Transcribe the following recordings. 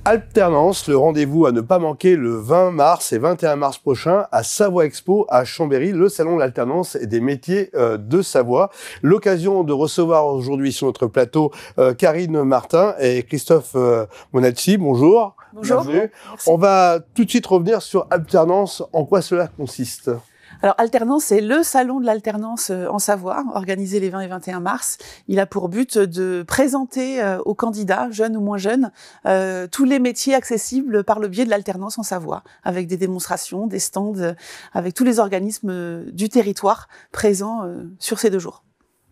Alternance, le rendez-vous à ne pas manquer le 20 mars et 21 mars prochain à Savoie Expo à Chambéry, le salon de l'alternance et des métiers de Savoie. L'occasion de recevoir aujourd'hui sur notre plateau Karine Martin et Christophe Monacci. Bonjour. Bonjour. Bienvenue. On va tout de suite revenir sur Alternance. En quoi cela consiste ? Alors, Alternance, c'est le salon de l'alternance en Savoie, organisé les 20 et 21 mars. Il a pour but de présenter aux candidats, jeunes ou moins jeunes, tous les métiers accessibles par le biais de l'alternance en Savoie, avec des démonstrations, des stands, avec tous les organismes du territoire présents sur ces 2 jours.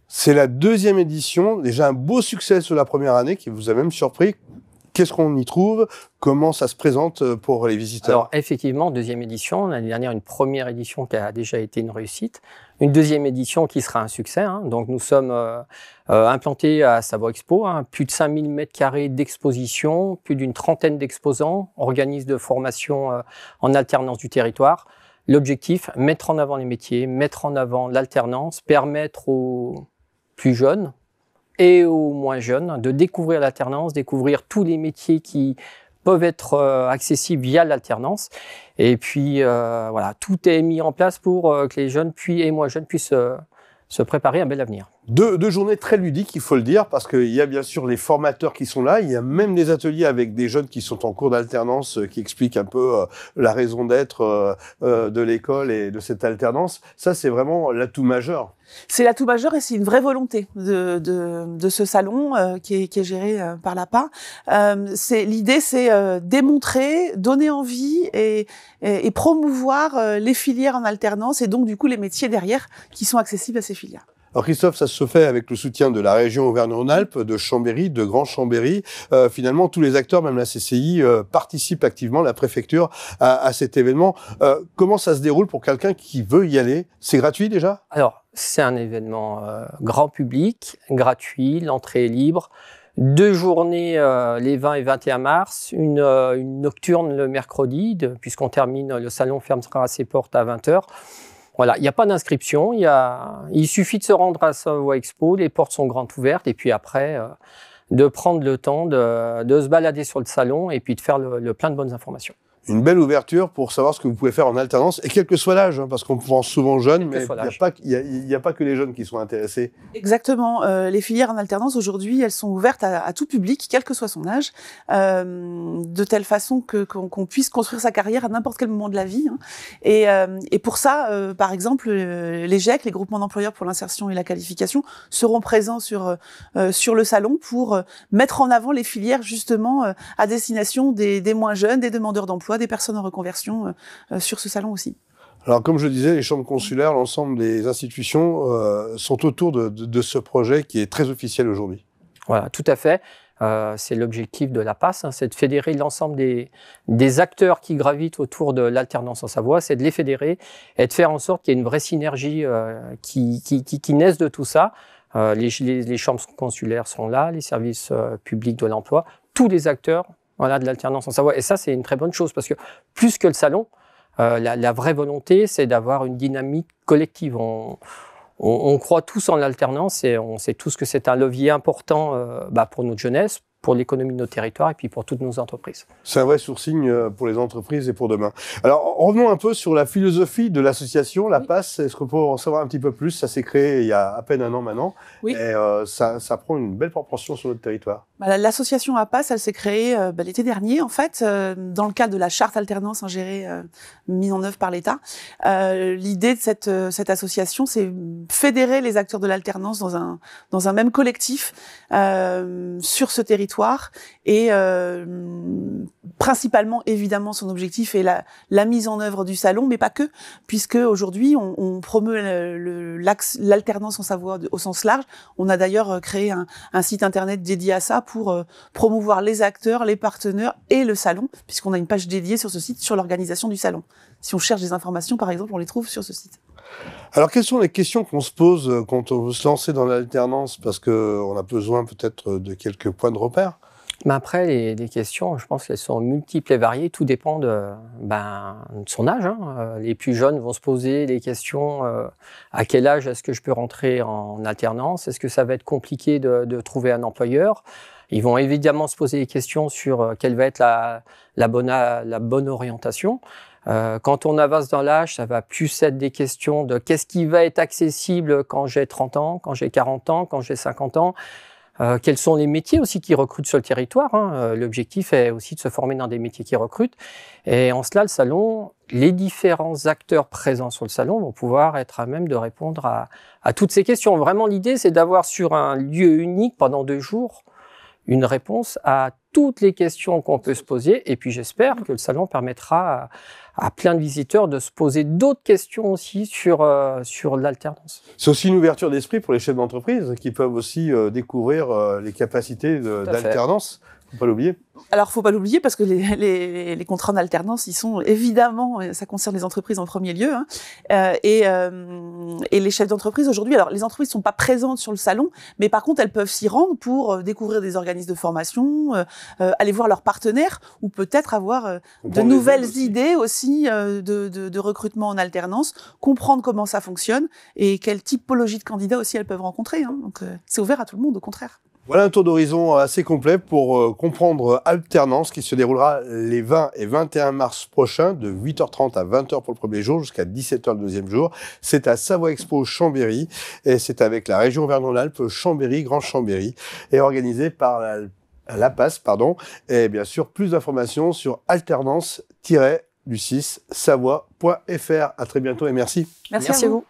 C'est la 2e édition, déjà un beau succès sur la première année qui vous a même surpris. Qu'est-ce qu'on y trouve? Comment ça se présente pour les visiteurs? Alors effectivement, 2e édition. L'année dernière, une première édition qui a déjà été une réussite. Une 2e édition qui sera un succès. Hein. Donc nous sommes implantés à Savoie Expo. Hein. Plus de 5000 m² d'exposition, plus d'une trentaine d'exposants, organismes de formation en alternance du territoire. L'objectif, mettre en avant les métiers, mettre en avant l'alternance, permettre aux plus jeunes et aux moins jeunes de découvrir l'alternance, découvrir tous les métiers qui peuvent être accessibles via l'alternance. Et puis voilà, tout est mis en place pour que les jeunes et moins jeunes puissent se préparer à un bel avenir. 2 journées très ludiques, il faut le dire, parce qu'il y a bien sûr les formateurs qui sont là, il y a même des ateliers avec des jeunes qui sont en cours d'alternance, qui expliquent un peu la raison d'être de l'école et de cette alternance. Ça, c'est vraiment l'atout majeur. C'est l'atout majeur et c'est une vraie volonté de ce salon qui est géré par l'APA. L'idée, c'est démontrer, donner envie et promouvoir les filières en alternance et donc du coup les métiers derrière qui sont accessibles à ces filières. Alors Christophe, ça se fait avec le soutien de la région Auvergne-Rhône-Alpes, de Chambéry, de Grand Chambéry. Finalement, tous les acteurs, même la CCI, participent activement, la préfecture, à cet événement. Comment ça se déroule pour quelqu'un qui veut y aller? C'est gratuit déjà? Alors, c'est un événement grand public, gratuit, l'entrée est libre. 2 journées les 20 et 21 mars, une nocturne le mercredi, puisqu'on termine, le salon fermera ses portes à 20 h. Voilà, il n'y a pas d'inscription, il suffit de se rendre à Savoie Expo, les portes sont grandes ouvertes, et puis après, de prendre le temps de se balader sur le salon et puis de faire le plein de bonnes informations. Une belle ouverture pour savoir ce que vous pouvez faire en alternance, et quel que soit l'âge, hein, parce qu'on pense souvent jeunes, mais il n'y a pas que les jeunes qui sont intéressés. Exactement. Les filières en alternance, aujourd'hui, elles sont ouvertes à tout public, quel que soit son âge, de telle façon qu'on puisse construire sa carrière à n'importe quel moment de la vie. Hein. Et pour ça, par exemple, les GEC, les groupements d'employeurs pour l'insertion et la qualification, seront présents sur le salon pour mettre en avant les filières, justement, à destination des moins jeunes, des demandeurs d'emploi, des personnes en reconversion sur ce salon aussi. Alors, comme je le disais, les chambres consulaires, l'ensemble des institutions sont autour de ce projet qui est très officiel aujourd'hui. Voilà, tout à fait. C'est l'objectif de la PAS, hein, c'est de fédérer l'ensemble des acteurs qui gravitent autour de l'alternance en Savoie, c'est de les fédérer et de faire en sorte qu'il y ait une vraie synergie qui naisse de tout ça. Les chambres consulaires sont là, les services publics de l'emploi, tous les acteurs de l'alternance en Savoie. Et ça, c'est une très bonne chose parce que plus que le salon, la vraie volonté, c'est d'avoir une dynamique collective. On croit tous en l'alternance et on sait tous que c'est un levier important pour notre jeunesse, pour l'économie de nos territoires et puis pour toutes nos entreprises. C'est un vrai sourcing pour les entreprises et pour demain. Alors, revenons un peu sur la philosophie de l'association, la PAS. Est-ce qu'on peut en savoir un petit peu plus? Ça s'est créé il y a à peine 1 an maintenant. Oui. Et ça prend une belle proportion sur notre territoire. L'association APAS, elle s'est créée l'été dernier, en fait, dans le cadre de la charte alternance mise en œuvre par l'État. L'idée de cette association, c'est fédérer les acteurs de l'alternance dans un même collectif sur ce territoire et principalement, évidemment, son objectif est la mise en œuvre du salon, mais pas que, puisque aujourd'hui, on promeut l'alternance en Savoie au sens large. On a d'ailleurs créé un site internet dédié à ça pour promouvoir les acteurs, les partenaires et le salon, puisqu'on a une page dédiée sur ce site sur l'organisation du salon. Si on cherche des informations, par exemple, on les trouve sur ce site. Alors, quelles sont les questions qu'on se pose quand on veut se lancer dans l'alternance? Parce qu'on a besoin peut-être de quelques points de repère. Mais après, les questions, je pense qu'elles sont multiples et variées. Tout dépend de son âge. Hein. Les plus jeunes vont se poser les questions à quel âge est-ce que je peux rentrer en alternance? Est-ce que ça va être compliqué de trouver un employeur? Ils vont évidemment se poser des questions sur quelle va être la bonne orientation. Quand on avance dans l'âge, ça va plus être des questions de qu'est-ce qui va être accessible quand j'ai 30 ans, quand j'ai 40 ans, quand j'ai 50 ans. Quels sont les métiers aussi qui recrutent sur le territoire, hein. L'objectif est aussi de se former dans des métiers qui recrutent. Et en cela, le salon, les différents acteurs présents sur le salon vont pouvoir être à même de répondre à toutes ces questions. Vraiment, l'idée, c'est d'avoir sur un lieu unique pendant 2 jours une réponse à toutes les questions qu'on peut se poser. Et puis, j'espère que le salon permettra à plein de visiteurs de se poser d'autres questions aussi sur l'alternance. C'est aussi une ouverture d'esprit pour les chefs d'entreprise qui peuvent aussi découvrir les capacités d'alternance. Faut pas l'oublier. Alors, faut pas l'oublier parce que les contrats en alternance, ils sont évidemment, ça concerne les entreprises en premier lieu, hein, et les chefs d'entreprise aujourd'hui. Alors, les entreprises sont pas présentes sur le salon, mais par contre, elles peuvent s'y rendre pour découvrir des organismes de formation, aller voir leurs partenaires, ou peut-être avoir de nouvelles idées aussi de recrutement en alternance, comprendre comment ça fonctionne et quelle typologie de candidats aussi elles peuvent rencontrer. Hein. Donc, c'est ouvert à tout le monde, au contraire. Voilà un tour d'horizon assez complet pour comprendre Alternance qui se déroulera les 20 et 21 mars prochains de 8h30 à 20h pour le premier jour jusqu'à 17h le deuxième jour. C'est à Savoie Expo Chambéry et c'est avec la région Vernon-Alpes, Chambéry, Grand Chambéry et organisé par la PAS, pardon. Et bien sûr, plus d'informations sur alternance-du6savoie.fr. À très bientôt et merci. Merci à vous.